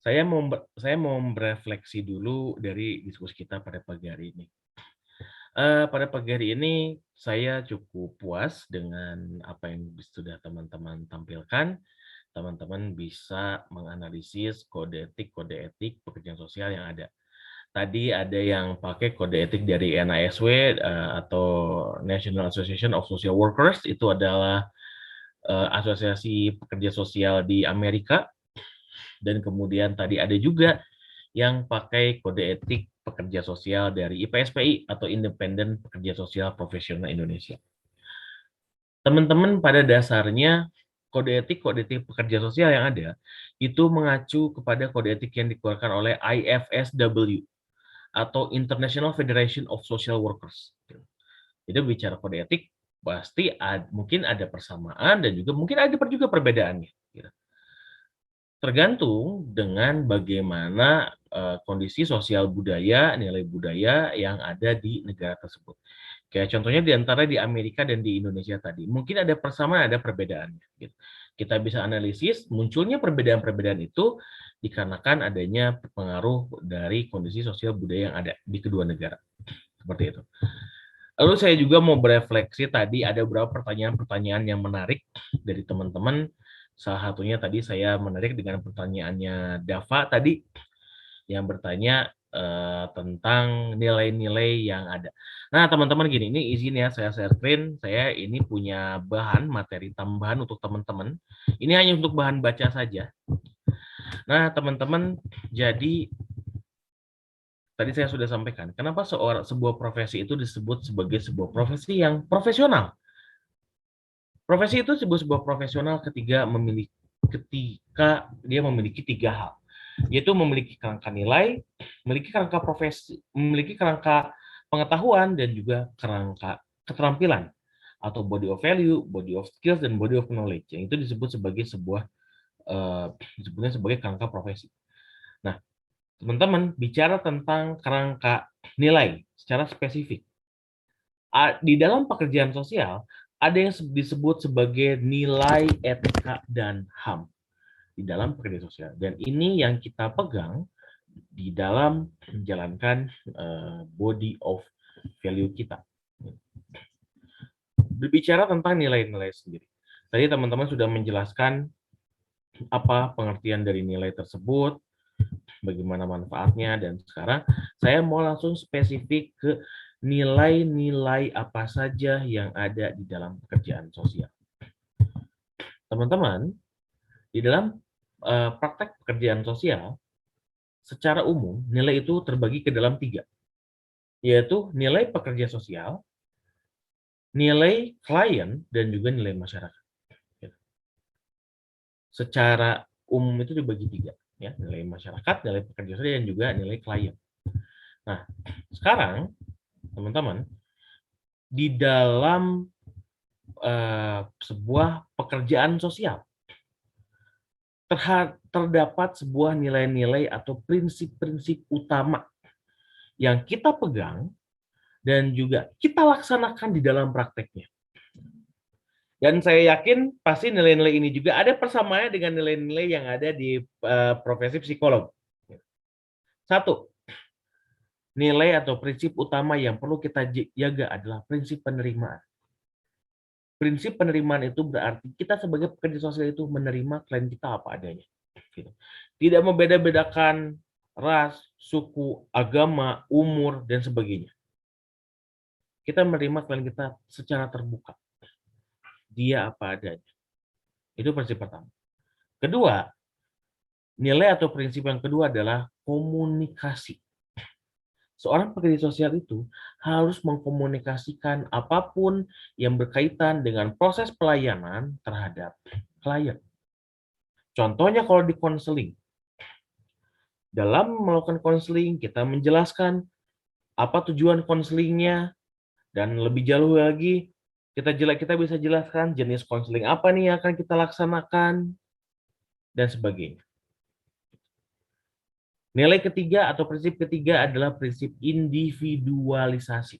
Saya mau berefleksi dulu dari diskusi kita pada pagi hari ini. Pada pagi hari ini saya cukup puas dengan apa yang sudah teman-teman tampilkan. Teman-teman bisa menganalisis kode etik pekerjaan sosial yang ada. Tadi ada yang pakai kode etik dari NASW, atau National Association of Social Workers, itu adalah, asosiasi pekerja sosial di Amerika, dan kemudian tadi ada juga yang pakai kode etik pekerja sosial dari IPSPI atau Independen Pekerja Sosial Profesional Indonesia. Teman-teman pada dasarnya kode etik pekerja sosial yang ada itu mengacu kepada kode etik yang dikeluarkan oleh IFSW atau International Federation of Social Workers. Jadi bicara kode etik pasti mungkin ada persamaan dan juga mungkin ada juga perbedaannya. Gitu. Tergantung dengan bagaimana kondisi sosial budaya, nilai budaya yang ada di negara tersebut. Kayak contohnya di antara di Amerika dan di Indonesia tadi, mungkin ada persamaan, ada perbedaannya. Gitu. Kita bisa analisis munculnya perbedaan-perbedaan itu dikarenakan adanya pengaruh dari kondisi sosial budaya yang ada di kedua negara. Seperti itu. Lalu saya juga mau berefleksi tadi ada beberapa pertanyaan-pertanyaan yang menarik dari teman-teman. Salah satunya tadi saya menarik dengan pertanyaannya Dava tadi yang bertanya tentang nilai-nilai yang ada. Nah, teman-teman gini, ini izin ya saya share screen, saya ini punya bahan materi tambahan untuk teman-teman. Ini hanya untuk bahan baca saja. Nah, teman-teman, jadi tadi saya sudah sampaikan, kenapa sebuah profesi itu disebut sebagai sebuah profesi yang profesional? Profesi itu sebuah profesional ketika dia memiliki 3 hal, yaitu memiliki kerangka nilai, memiliki kerangka profesi, memiliki kerangka pengetahuan, dan juga kerangka keterampilan atau body of value, body of skills, dan body of knowledge. Yang itu disebut sebagai disebutnya sebagai kerangka profesi. Nah, teman-teman bicara tentang kerangka nilai secara spesifik. Di dalam pekerjaan sosial, ada yang disebut sebagai nilai etika dan HAM di dalam pekerjaan sosial. Dan ini yang kita pegang di dalam menjalankan body of value kita. Berbicara tentang nilai-nilai sendiri. Tadi teman-teman sudah menjelaskan apa pengertian dari nilai tersebut, bagaimana manfaatnya, dan sekarang saya mau langsung spesifik ke nilai-nilai apa saja yang ada di dalam pekerjaan sosial. Teman-teman, di dalam praktek pekerjaan sosial, secara umum nilai itu terbagi ke dalam 3, yaitu nilai pekerja sosial, nilai klien, dan juga nilai masyarakat. Secara umum itu dibagi 3, ya, nilai masyarakat, nilai pekerja sosial, dan juga nilai klien. Nah, sekarang teman-teman, di dalam sebuah pekerjaan sosial terdapat sebuah nilai-nilai atau prinsip-prinsip utama yang kita pegang dan juga kita laksanakan di dalam prakteknya. Dan saya yakin pasti nilai-nilai ini juga ada persamaannya dengan nilai-nilai yang ada di profesi psikolog. 1, nilai atau prinsip utama yang perlu kita jaga adalah prinsip penerimaan. Prinsip penerimaan itu berarti kita sebagai pekerja sosial itu menerima klien kita apa adanya. Tidak membeda-bedakan ras, suku, agama, umur, dan sebagainya. Kita menerima klien kita secara terbuka. Dia apa adanya. Itu prinsip pertama. Kedua, nilai atau prinsip yang kedua adalah komunikasi. Seorang pekerja sosial itu harus mengkomunikasikan apapun yang berkaitan dengan proses pelayanan terhadap klien. Contohnya kalau di konseling. Dalam melakukan konseling, kita menjelaskan apa tujuan konselingnya, dan lebih jauh lagi, kita bisa jelaskan jenis konseling apa nih yang akan kita laksanakan, dan sebagainya. Nilai ketiga atau prinsip ketiga adalah prinsip individualisasi.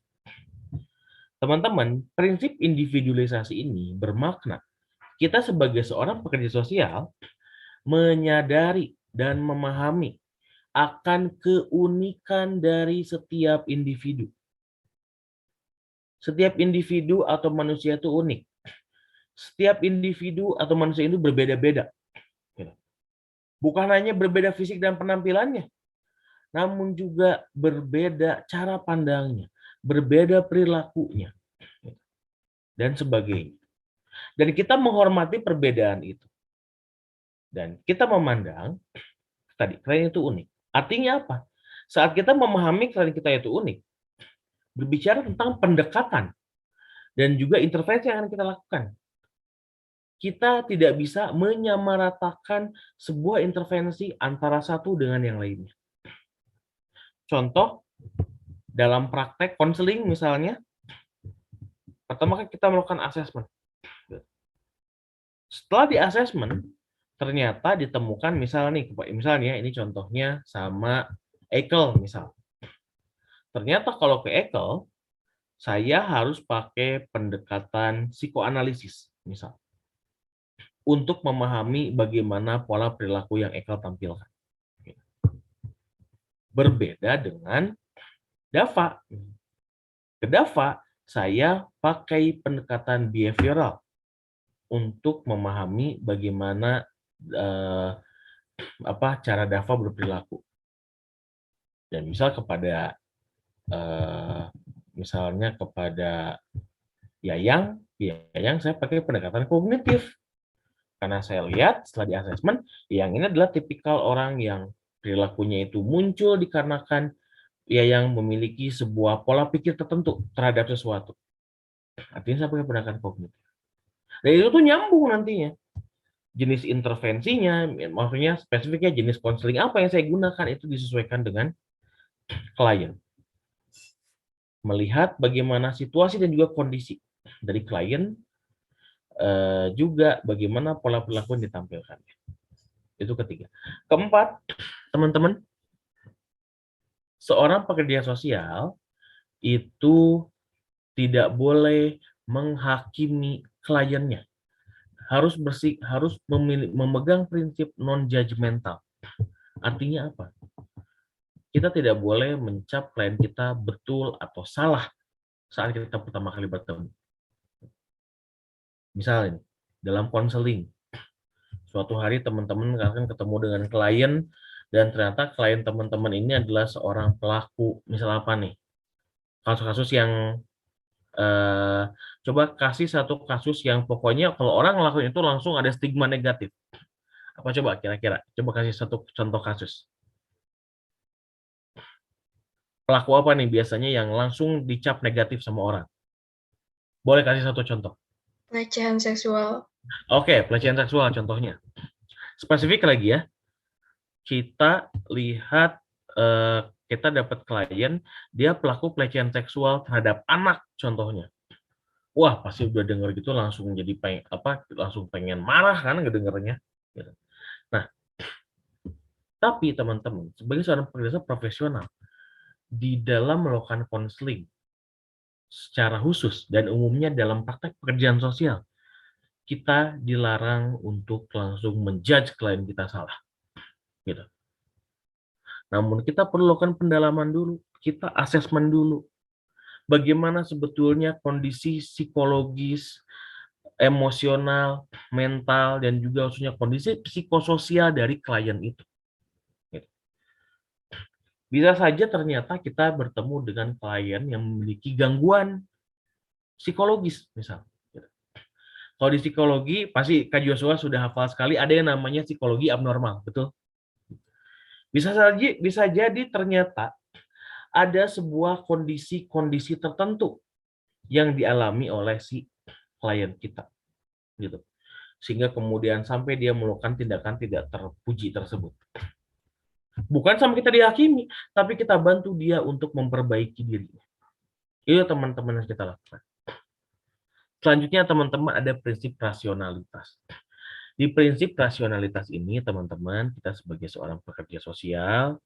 Teman-teman, prinsip individualisasi ini bermakna kita sebagai seorang pekerja sosial menyadari dan memahami akan keunikan dari setiap individu. Setiap individu atau manusia itu unik. Setiap individu atau manusia itu berbeda-beda. Bukan hanya berbeda fisik dan penampilannya, namun juga berbeda cara pandangnya, berbeda perilakunya, dan sebagainya. Dan kita menghormati perbedaan itu. Dan kita memandang, tadi, klien itu unik. Artinya apa? Saat kita memahami klien kita itu unik, berbicara tentang pendekatan, dan juga intervensi yang akan kita lakukan. Kita tidak bisa menyamaratakan sebuah intervensi antara satu dengan yang lainnya. Contoh, dalam praktek konseling misalnya, pertama kan kita melakukan asesmen. Setelah di asesmen, ternyata ditemukan misalnya ini contohnya sama Ekel misal. Ternyata kalau ke Ekel, saya harus pakai pendekatan psikoanalisis misal. Untuk memahami bagaimana pola perilaku yang Ekel tampilkan. Berbeda dengan Dava. Ke Dava, saya pakai pendekatan behavioral untuk memahami bagaimana cara Dava berperilaku. Dan misalnya kepada Yayang saya pakai pendekatan kognitif. Karena saya lihat setelah di asesmen, Yayang ini adalah tipikal orang yang perilakunya itu muncul dikarenakan Yayang memiliki sebuah pola pikir tertentu terhadap sesuatu. Artinya saya pakai pendekatan kognitif. Dan itu tuh nyambung nantinya. Jenis intervensinya, maksudnya spesifiknya jenis konseling apa yang saya gunakan itu disesuaikan dengan klien. Melihat bagaimana situasi dan juga kondisi dari klien, juga bagaimana pola perilaku yang ditampilkan. Itu ketiga. Keempat, teman-teman, seorang pekerja sosial itu tidak boleh menghakimi kliennya. Harus memegang prinsip non-judgmental. Artinya apa? Kita tidak boleh mencap klien kita betul atau salah saat kita pertama kali bertemu. Misalnya, dalam konseling, suatu hari teman-teman akan ketemu dengan klien, dan ternyata klien teman-teman ini adalah seorang pelaku, misal apa nih? Kasus-kasus yang coba kasih satu kasus yang pokoknya kalau orang ngelakuin itu langsung ada stigma negatif. Apa coba kira-kira? Coba kasih satu contoh kasus. Pelaku apa nih biasanya yang langsung dicap negatif sama orang? Boleh kasih satu contoh? Pelecehan seksual. Oke, pelecehan seksual contohnya. Spesifik lagi ya. Kita lihat, kita dapat klien, dia pelaku pelecehan seksual terhadap anak contohnya. Wah, pasti udah denger gitu langsung jadi langsung pengen marah kan ngedengernya. Gitu. Nah, tapi teman-teman, sebagai seorang pekerja profesional, di dalam melakukan konseling secara khusus dan umumnya dalam praktek pekerjaan sosial, kita dilarang untuk langsung menjudge klien kita salah. Gitu. Namun kita perlu lakukan pendalaman dulu, kita asesmen dulu. Bagaimana sebetulnya kondisi psikologis, emosional, mental, dan juga khususnya kondisi psikososial dari klien itu. Bisa saja ternyata kita bertemu dengan klien yang memiliki gangguan psikologis, misalnya. Kalau di psikologi, pasti Kak Joshua sudah hafal sekali, ada yang namanya psikologi abnormal, betul? Bisa jadi ternyata ada sebuah kondisi-kondisi tertentu yang dialami oleh si klien kita, gitu. Sehingga kemudian sampai dia melakukan tindakan tidak terpuji tersebut. Bukan sama kita dihakimi, tapi kita bantu dia untuk memperbaiki dirinya. Itu teman-teman yang kita lakukan. Selanjutnya teman-teman ada prinsip rasionalitas. Di prinsip rasionalitas ini teman-teman, kita sebagai seorang pekerja sosial,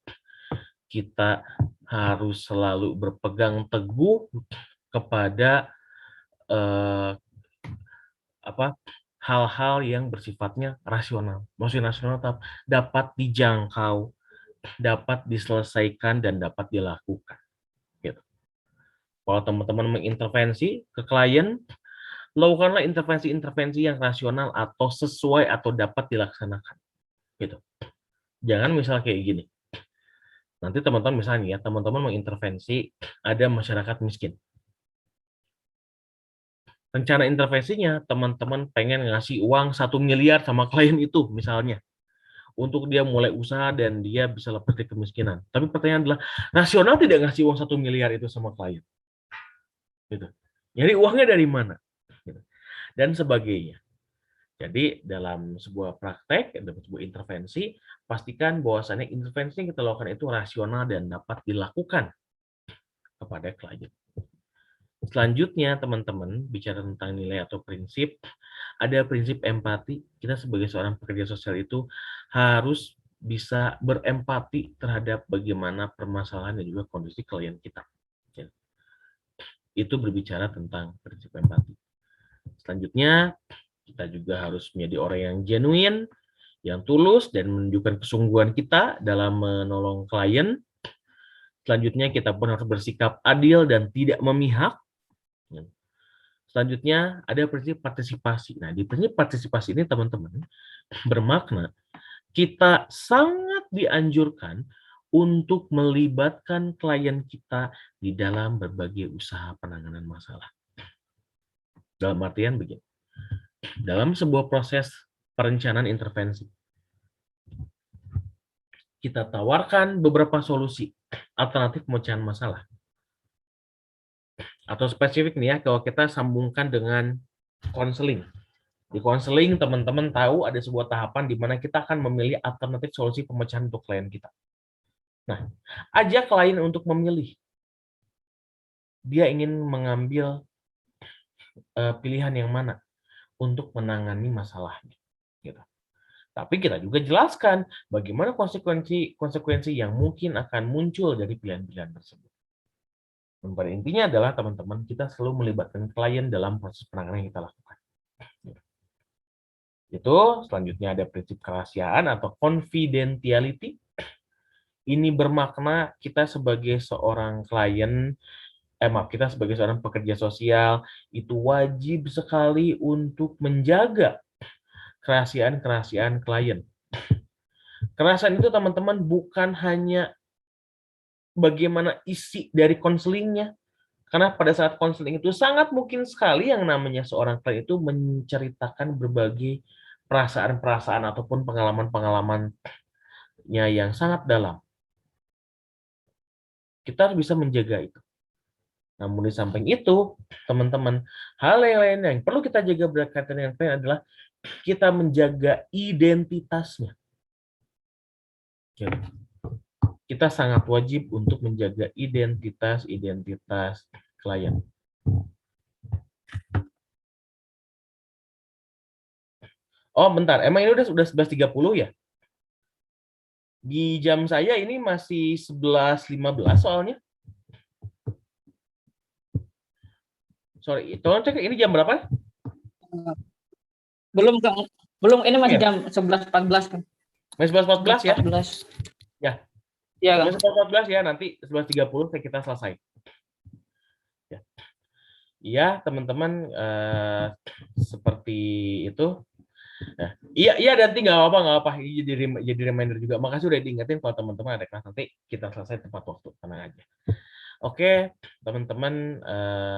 kita harus selalu berpegang teguh kepada hal-hal yang bersifatnya rasional. Maksudnya rasional dapat dijangkau, dapat diselesaikan, dan dapat dilakukan. Gitu. Kalau teman-teman mengintervensi ke klien, lakukanlah intervensi-intervensi yang rasional atau sesuai atau dapat dilaksanakan. Gitu. Jangan misal kayak gini. Nanti teman-teman misalnya ya, teman-teman mengintervensi ada masyarakat miskin. Rencana intervensinya, teman-teman pengen ngasih uang 1 miliar sama klien itu misalnya, untuk dia mulai usaha dan dia bisa lepas dari kemiskinan. Tapi pertanyaan adalah, rasional tidak ngasih uang 1 miliar itu sama klien? Gitu. Jadi uangnya dari mana? Gitu. Dan sebagainya. Jadi dalam sebuah praktek, dalam sebuah intervensi, pastikan bahwasannya intervensi yang kita lakukan itu rasional dan dapat dilakukan kepada klien. Selanjutnya, teman-teman, bicara tentang nilai atau prinsip, ada prinsip empati. Kita sebagai seorang pekerja sosial itu harus bisa berempati terhadap bagaimana permasalahan dan juga kondisi klien kita. Itu berbicara tentang prinsip empati. Selanjutnya, kita juga harus menjadi orang yang genuine, yang tulus, dan menunjukkan kesungguhan kita dalam menolong klien. Selanjutnya, kita pun harus bersikap adil dan tidak memihak. Selanjutnya, ada prinsip partisipasi. Nah, di prinsip partisipasi ini, teman-teman, bermakna kita sangat dianjurkan untuk melibatkan klien kita di dalam berbagai usaha penanganan masalah. Dalam artian begini, dalam sebuah proses perencanaan intervensi, kita tawarkan beberapa solusi alternatif pemecahan masalah. Atau spesifik nih ya, kalau kita sambungkan dengan konseling. Di konseling, teman-teman tahu ada sebuah tahapan di mana kita akan memilih alternatif solusi pemecahan untuk klien kita. Nah, ajak klien untuk memilih. Dia ingin mengambil pilihan yang mana untuk menangani masalahnya. Gitu. Tapi kita juga jelaskan bagaimana konsekuensi yang mungkin akan muncul dari pilihan-pilihan tersebut. Dan pada intinya adalah teman-teman, kita selalu melibatkan klien dalam proses penanganan yang kita lakukan. Itu selanjutnya ada prinsip kerahasiaan atau confidentiality. Ini bermakna kita sebagai seorang klien, kita sebagai seorang pekerja sosial itu wajib sekali untuk menjaga kerahasiaan klien. Kerahasiaan itu teman-teman bukan hanya bagaimana isi dari konselingnya, karena pada saat konseling itu sangat mungkin sekali yang namanya seorang klien itu menceritakan berbagai perasaan-perasaan ataupun pengalaman-pengalamannya yang sangat dalam. Kita harus bisa menjaga itu. Namun di samping itu, teman-teman, hal yang lain yang perlu kita jaga berkaitan dengan klien adalah kita menjaga identitasnya. Kita sangat wajib untuk menjaga identitas klien. Oh, bentar. Emang ini udah 11.30 ya? Di jam saya ini masih 11.15 soalnya. Sorry, tolong cek ini jam berapa? Belum, Kang. Belum, ini masih jam 11.14 kan. Masih 11.14 ya? 11. Ya. Iya, Kang. 11.14 ya, nanti 11.30 kita selesai. Ya. Iya, teman-teman, seperti itu. Nah, iya nanti nggak apa-apa. Ini jadi reminder juga. Makasih udah diingetin kalau teman-teman ada kelas nanti kita selesai tepat waktu, tenang aja. Oke, teman-teman,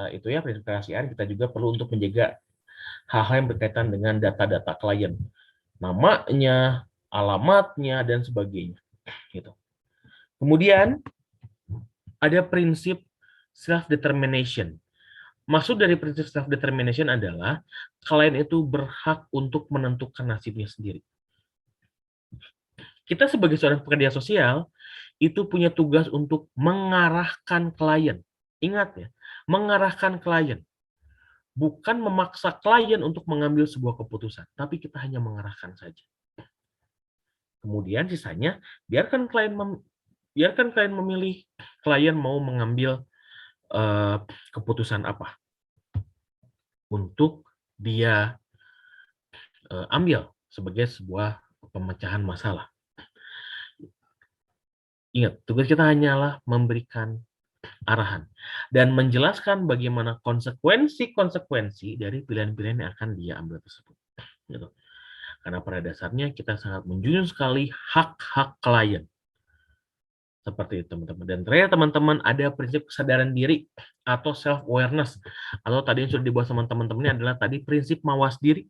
itu ya prinsip kerahasiaan. Kita juga perlu untuk menjaga hal-hal yang berkaitan dengan data-data klien, namanya, alamatnya, dan sebagainya. Gitu. Kemudian ada prinsip self-determination. Maksud dari prinsip self-determination adalah klien itu berhak untuk menentukan nasibnya sendiri. Kita sebagai seorang pekerja sosial itu punya tugas untuk mengarahkan klien. Ingat ya, mengarahkan klien. Bukan memaksa klien untuk mengambil sebuah keputusan, tapi kita hanya mengarahkan saja. Kemudian sisanya biarkan klien memilih klien mau mengambil keputusan apa untuk dia ambil sebagai sebuah pemecahan masalah. Ingat, tugas kita hanyalah memberikan arahan dan menjelaskan bagaimana konsekuensi dari pilihan-pilihan yang akan dia ambil tersebut. Gitu. Karena pada dasarnya kita sangat menjunjung sekali hak-hak klien. Seperti itu, teman-teman. Dan terakhir, teman-teman, ada prinsip kesadaran diri atau self-awareness. Atau tadi yang sudah dibahas teman-teman ini adalah tadi prinsip mawas diri.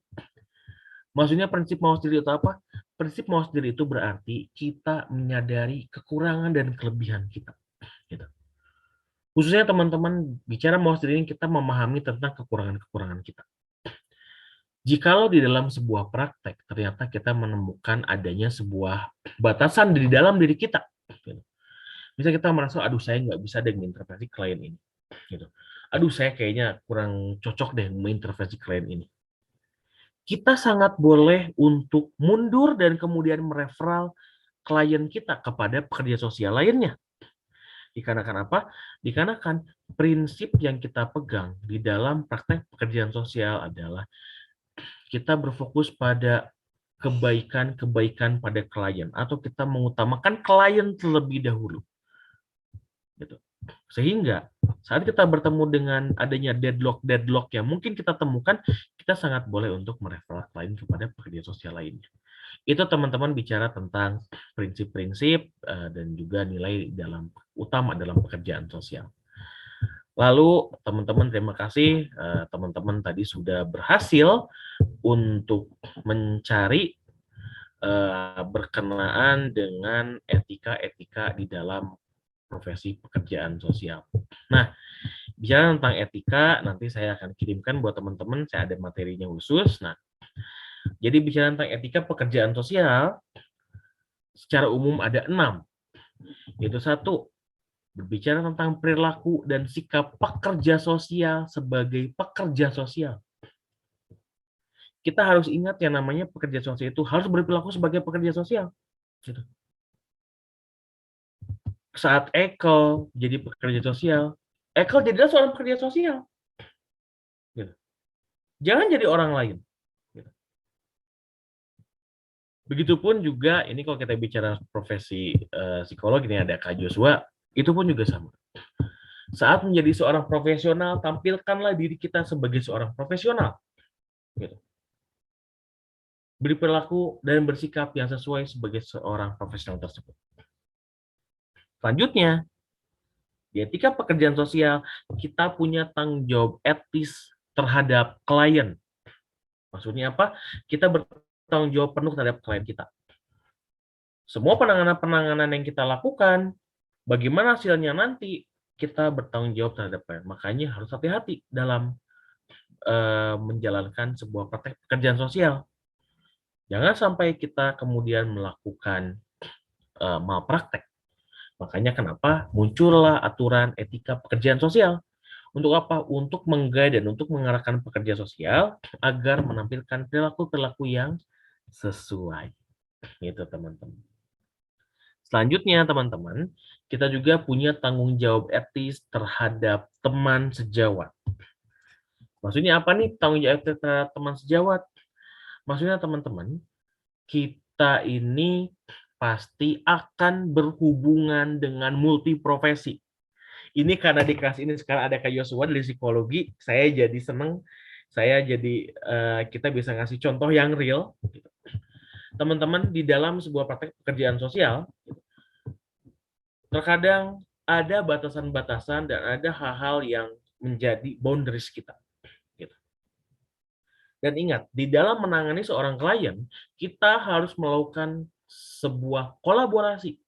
Maksudnya prinsip mawas diri itu apa? Prinsip mawas diri itu berarti kita menyadari kekurangan dan kelebihan kita. Gitu. Khususnya teman-teman bicara mawas diri ini kita memahami tentang kekurangan-kekurangan kita. Jikalau di dalam sebuah praktek ternyata kita menemukan adanya sebuah batasan di dalam diri kita, gitu. Bisa kita merasa, aduh saya nggak bisa deh mengintervensi klien ini, gitu. Aduh saya kayaknya kurang cocok deh mengintervensi klien ini. Kita sangat boleh untuk mundur dan kemudian mereferal klien kita kepada pekerja sosial lainnya. Dikarenakan apa? Dikarenakan prinsip yang kita pegang di dalam praktek pekerjaan sosial adalah kita berfokus pada kebaikan-kebaikan pada klien atau kita mengutamakan klien terlebih dahulu. Gitu. Sehingga saat kita bertemu dengan adanya deadlock yang mungkin kita temukan, kita sangat boleh untuk merefer klien kepada pekerja sosial lainnya. Itu teman-teman bicara tentang prinsip-prinsip dan juga nilai utama dalam pekerjaan sosial. Lalu teman-teman terima kasih, teman-teman tadi sudah berhasil untuk mencari berkenaan dengan etika-etika di dalam profesi pekerjaan sosial. Nah, bicara tentang etika, nanti saya akan kirimkan buat teman-teman, saya ada materinya khusus. Nah, jadi bicara tentang etika pekerjaan sosial, secara umum ada 6. Yaitu 1, berbicara tentang perilaku dan sikap pekerja sosial sebagai pekerja sosial. Kita harus ingat yang namanya pekerja sosial itu harus berperilaku sebagai pekerja sosial. Gitu. Saat Ekel jadi pekerja sosial, Ekel jadilah seorang pekerja sosial. Gitu. Jangan jadi orang lain. Gitu. Begitupun juga, ini kalau kita bicara profesi psikolog, ini ada Kak Joshua, itu pun juga sama. Saat menjadi seorang profesional, tampilkanlah diri kita sebagai seorang profesional. Gitu. Berperilaku dan bersikap yang sesuai sebagai seorang profesional tersebut. Selanjutnya, di etika pekerjaan sosial, kita punya tanggung jawab etis terhadap klien. Maksudnya apa? Kita bertanggung jawab penuh terhadap klien kita. Semua penanganan-penanganan yang kita lakukan, bagaimana hasilnya nanti, kita bertanggung jawab terhadap klien. Makanya harus hati-hati dalam menjalankan sebuah praktek pekerjaan sosial. Jangan sampai kita kemudian melakukan malpraktek. Makanya kenapa muncullah aturan etika pekerjaan sosial. Untuk apa? Untuk menggait dan untuk mengarahkan pekerja sosial agar menampilkan perilaku-perilaku yang sesuai. Gitu, teman-teman. Selanjutnya, teman-teman, kita juga punya tanggung jawab etis terhadap teman sejawat. Maksudnya apa nih tanggung jawab etis terhadap teman sejawat? Maksudnya, teman-teman, kita ini pasti akan berhubungan dengan multiprofesi. Ini karena di kelas ini sekarang ada Kak Joshua dari psikologi, saya jadi seneng, kita bisa ngasih contoh yang real. Teman-teman, di dalam sebuah praktek pekerjaan sosial, terkadang ada batasan-batasan dan ada hal-hal yang menjadi boundaries kita. Dan ingat, di dalam menangani seorang klien, kita harus melakukan sebuah kolaborasi.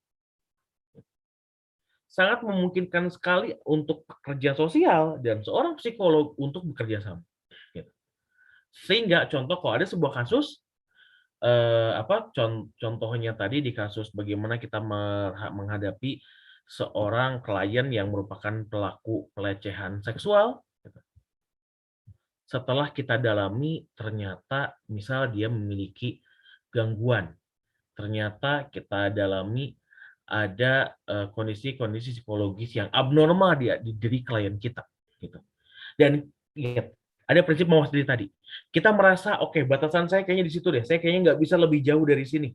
Sangat memungkinkan sekali untuk pekerja sosial dan seorang psikolog untuk bekerja sama. Sehingga contoh kalau ada sebuah kasus, contohnya tadi di kasus bagaimana kita menghadapi seorang klien yang merupakan pelaku pelecehan seksual. Setelah kita dalami, ternyata misal dia memiliki gangguan. Ternyata kita dalami ada kondisi-kondisi psikologis yang abnormal di diri klien kita. Gitu. Dan ingat, Ada prinsip mawas diri tadi. Kita merasa, oke, batasan saya kayaknya di situ deh. Saya kayaknya nggak bisa lebih jauh dari sini.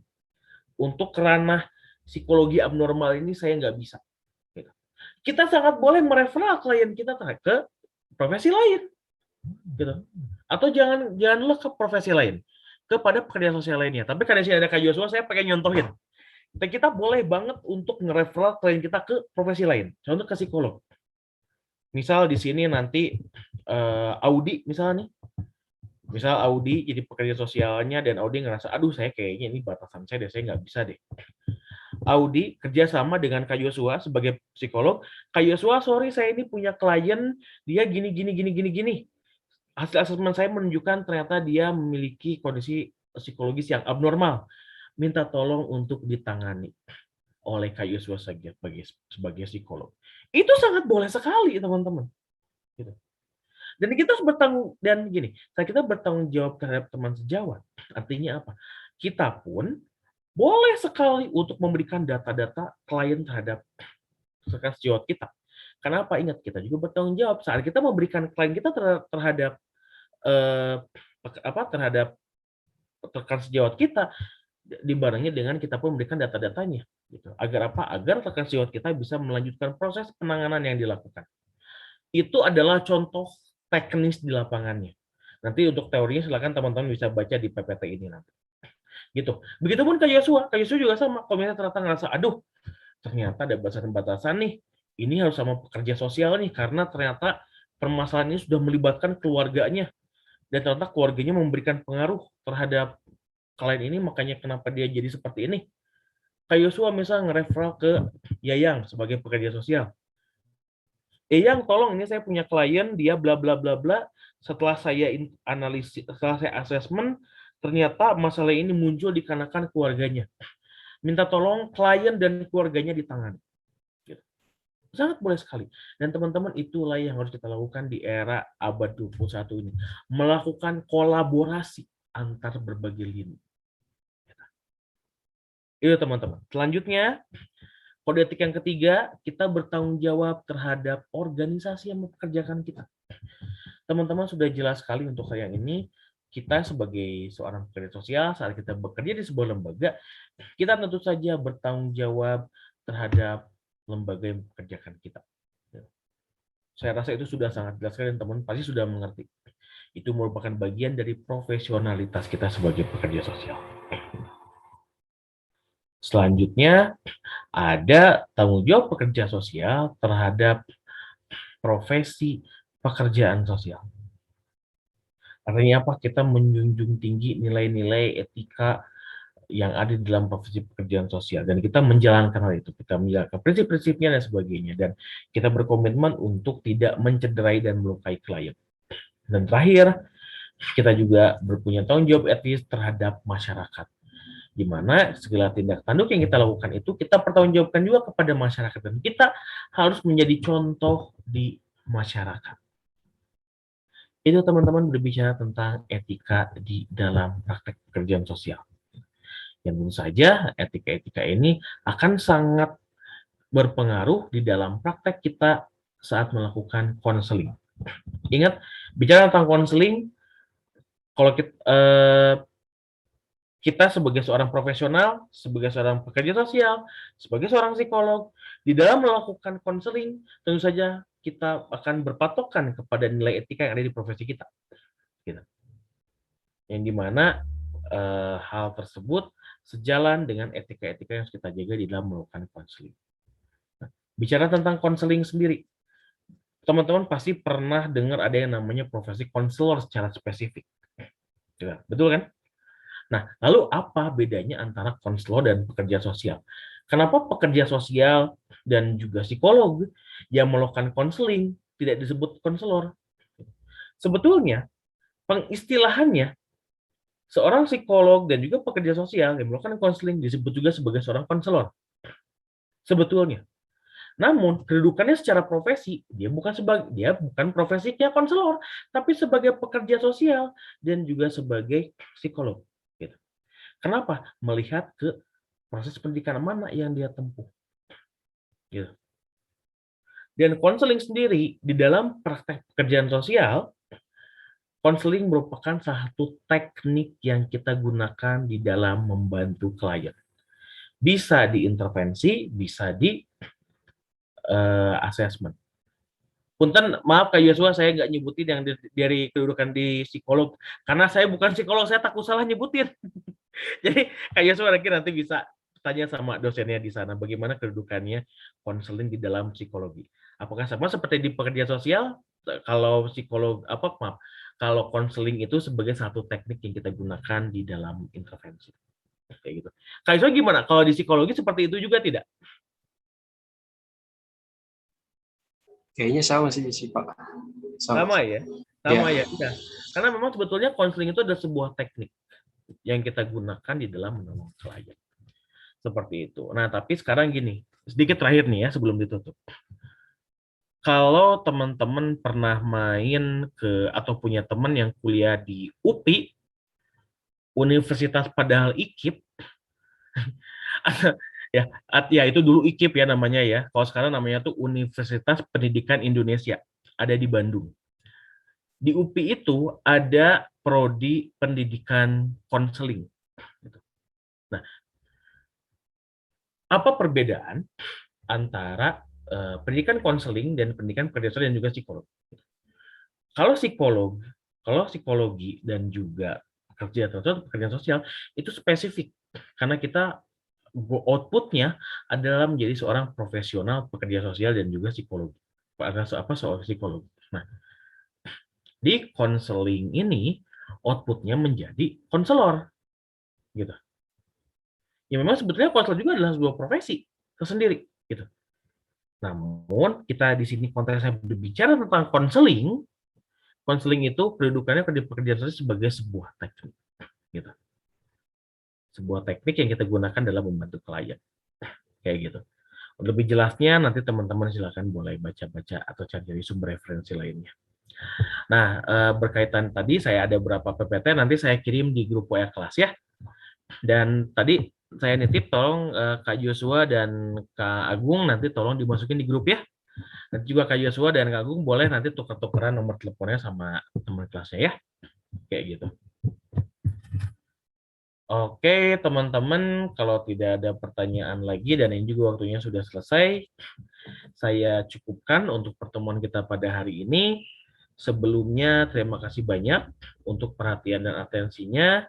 Untuk ranah psikologi abnormal ini saya nggak bisa. Gitu. Kita sangat boleh mereferal klien kita ke profesi lain. Gitu. Atau janganlah ke profesi lain. Kepada pekerja sosial lainnya. Tapi karena sini ada Kak Joshua, saya pengen nyontohin. Kita boleh banget untuk nge-referral klien kita ke profesi lain. Contoh ke psikolog. Misal di sini nanti Audi misalnya nih. Misal Audi jadi pekerja sosialnya dan Audi ngerasa, aduh saya kayaknya ini batasan saya deh, saya nggak bisa deh. Audi kerjasama dengan Kak Joshua sebagai psikolog. Kak Joshua, sorry saya ini punya klien, dia gini, gini, gini, gini, gini. Hasil asesmen saya menunjukkan ternyata dia memiliki kondisi psikologis yang abnormal. Minta tolong untuk ditangani oleh Kak Joshua sebagai psikolog. Itu sangat boleh sekali, teman-teman. Gitu. Dan kita harus kita bertanggung jawab terhadap teman sejawat. Artinya apa? Kita pun boleh sekali untuk memberikan data-data klien terhadap rekan sejawat kita. Kenapa? Ingat, kita juga bertanggung jawab saat kita memberikan klien kita terhadap rekan sejawat kita, dibarengi dengan kita pun memberikan data-datanya. Gitu. Agar apa? Agar rekan sejawat kita bisa melanjutkan proses penanganan yang dilakukan. Itu adalah contoh teknis di lapangannya. Nanti untuk teorinya silakan teman-teman bisa baca di PPT ini nanti. Gitu. Begitupun Kak Joshua juga sama. Kalau misalnya ternyata ngerasa, aduh, ternyata ada batasan-batasan nih. Ini harus sama pekerja sosial nih, karena ternyata permasalahan ini sudah melibatkan keluarganya. Dan ternyata keluarganya memberikan pengaruh terhadap klien ini, makanya kenapa dia jadi seperti ini. Kak Joshua misalnya nge-referral ke Yayang sebagai pekerja sosial. Yang tolong ini saya punya klien, dia bla bla bla bla. Setelah saya analisis, setelah saya asesmen, ternyata masalah ini muncul dikarenakan keluarganya. Minta tolong klien dan keluarganya ditangani. Sangat boleh sekali. Dan teman-teman, itulah yang harus kita lakukan di era abad 21 ini. Melakukan kolaborasi antar berbagai lini. Itu teman-teman. Selanjutnya, kode etik yang ketiga, kita bertanggung jawab terhadap organisasi yang mempekerjakan kita. Teman-teman sudah jelas sekali untuk saya ini, kita sebagai seorang pekerja sosial, saat kita bekerja di sebuah lembaga, kita tentu saja bertanggung jawab terhadap lembaga yang mempekerjakan kita. Saya rasa itu sudah sangat jelas sekali dan teman-teman pasti sudah mengerti. Itu merupakan bagian dari profesionalitas kita sebagai pekerja sosial. Selanjutnya, ada tanggung jawab pekerja sosial terhadap profesi pekerjaan sosial. Artinya apa? Kita menjunjung tinggi nilai-nilai etika yang ada di dalam profesi pekerjaan sosial. Dan kita menjalankan hal itu. Kita menjalankan prinsip-prinsipnya dan sebagainya. Dan kita berkomitmen untuk tidak mencederai dan melukai klien. Dan terakhir, kita juga berpunya tanggung jawab etis terhadap masyarakat. Di mana segala tindak tanduk yang kita lakukan itu kita pertanggungjawabkan juga kepada masyarakat, dan kita harus menjadi contoh di masyarakat. Itu teman-teman berbicara tentang etika di dalam praktek pekerjaan sosial. Yang tentu saja etika-etika ini akan sangat berpengaruh di dalam praktek kita saat melakukan konseling. Ingat, bicara tentang konseling, kalau kita sebagai seorang profesional, sebagai seorang pekerja sosial, sebagai seorang psikolog, di dalam melakukan konseling, tentu saja kita akan berpatokan kepada nilai etika yang ada di profesi kita. Gitu. Yang dimana hal tersebut sejalan dengan etika-etika yang harus kita jaga di dalam melakukan konseling. Nah, bicara tentang konseling sendiri, teman-teman pasti pernah dengar ada yang namanya profesi konselor secara spesifik. Betul kan? Nah, lalu apa bedanya antara konselor dan pekerja sosial? Kenapa pekerja sosial dan juga psikolog yang melakukan konseling tidak disebut konselor? Sebetulnya, pengistilahannya, seorang psikolog dan juga pekerja sosial yang melakukan konseling disebut juga sebagai seorang konselor. Sebetulnya. Namun, kedudukannya secara profesi, dia bukan profesinya konselor, tapi sebagai pekerja sosial dan juga sebagai psikolog. Kenapa? Melihat ke proses pendidikan mana yang dia tempuh. Gitu. Dan konseling sendiri di dalam praktek pekerjaan sosial konseling merupakan satu teknik yang kita gunakan di dalam membantu klien. Bisa diintervensi, bisa di assessment. Punten, maaf Kak Yosua, saya nggak nyebutin yang dari kedudukan di psikolog, karena saya bukan psikolog, saya takut salah nyebutin. Jadi Kak Yosua nanti bisa tanya sama dosennya di sana, bagaimana kedudukannya konseling di dalam psikologi. Apakah sama seperti di pekerja sosial? Kalau psikolog, kalau konseling itu sebagai satu teknik yang kita gunakan di dalam intervensi. Kayak gitu. Kak Yosua gimana? Kalau di psikologi seperti itu juga tidak? Kayaknya sama sih Pak. Sama ya? Sama ya. Udah. Karena memang sebetulnya konseling itu adalah sebuah teknik yang kita gunakan di dalam menolong klien. Seperti itu. Nah, tapi sekarang gini, sedikit terakhir nih ya sebelum ditutup. Kalau teman-teman pernah main ke atau punya teman yang kuliah di UPI, Universitas Padahal IKIP, ya itu dulu IKIP ya namanya ya. Kalau sekarang namanya tuh Universitas Pendidikan Indonesia, ada di Bandung. Di UPI itu ada prodi pendidikan konseling. Nah, apa perbedaan antara pendidikan konseling dan pendidikan pekerja sosial dan juga psikolog? Kalau psikologi dan juga pekerjaan sosial itu spesifik karena kita outputnya adalah menjadi seorang profesional pekerja sosial dan juga psikologi. Soal psikologi. Nah, di konseling ini outputnya menjadi konselor, gitu. Ya memang sebetulnya konselor juga adalah sebuah profesi tersendiri, gitu. Namun kita di sini konteksnya berbicara tentang konseling. Konseling itu kedudukannya di pekerjaan sosial sebagai sebuah teknik, gitu. Sebuah teknik yang kita gunakan dalam membantu klien, kayak gitu. Lebih jelasnya nanti teman-teman silakan boleh baca-baca atau cari sumber referensi lainnya. Nah, berkaitan tadi saya ada beberapa PPT, nanti saya kirim di grup WA kelas ya. Dan tadi saya nitip tolong Kak Joshua dan Kak Agung nanti tolong dimasukin di grup ya. Nanti juga Kak Joshua dan Kak Agung boleh nanti tuker-tukeran nomor teleponnya sama teman kelasnya ya. Kayak gitu. Oke, teman-teman, kalau tidak ada pertanyaan lagi dan ini juga waktunya sudah selesai, saya cukupkan untuk pertemuan kita pada hari ini. Sebelumnya, terima kasih banyak untuk perhatian dan atensinya.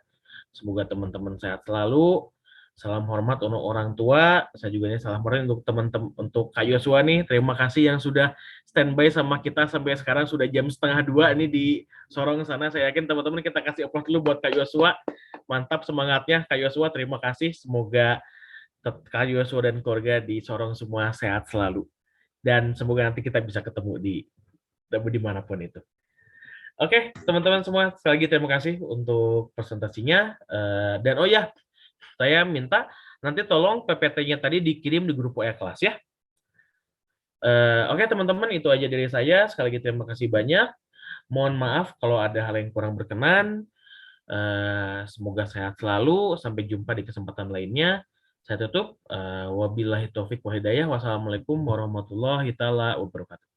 Semoga teman-teman sehat selalu. Salam hormat untuk orang tua. Saya juga ini salam hormat untuk teman-teman, untuk Kak Yosua nih. Terima kasih yang sudah standby sama kita sampai sekarang sudah jam 1:30 ini di Sorong sana. Saya yakin teman-teman kita kasih applause dulu buat Kak Yosua. Mantap semangatnya Kak Yosua. Terima kasih. Semoga Kak Yosua dan keluarga di Sorong semua sehat selalu. Dan semoga nanti kita bisa ketemu di dimanapun itu. Oke, teman-teman semua, sekali lagi terima kasih untuk presentasinya. Dan oh ya, saya minta nanti tolong PPT-nya tadi dikirim di grup WA kelas ya. Oke teman-teman, itu aja dari saya. Sekali lagi terima kasih banyak. Mohon maaf kalau ada hal yang kurang berkenan. Semoga sehat selalu. Sampai jumpa di kesempatan lainnya. Saya tutup. Wabillahi taufiq wa hidayah. Wassalamualaikum warahmatullahi wabarakatuh.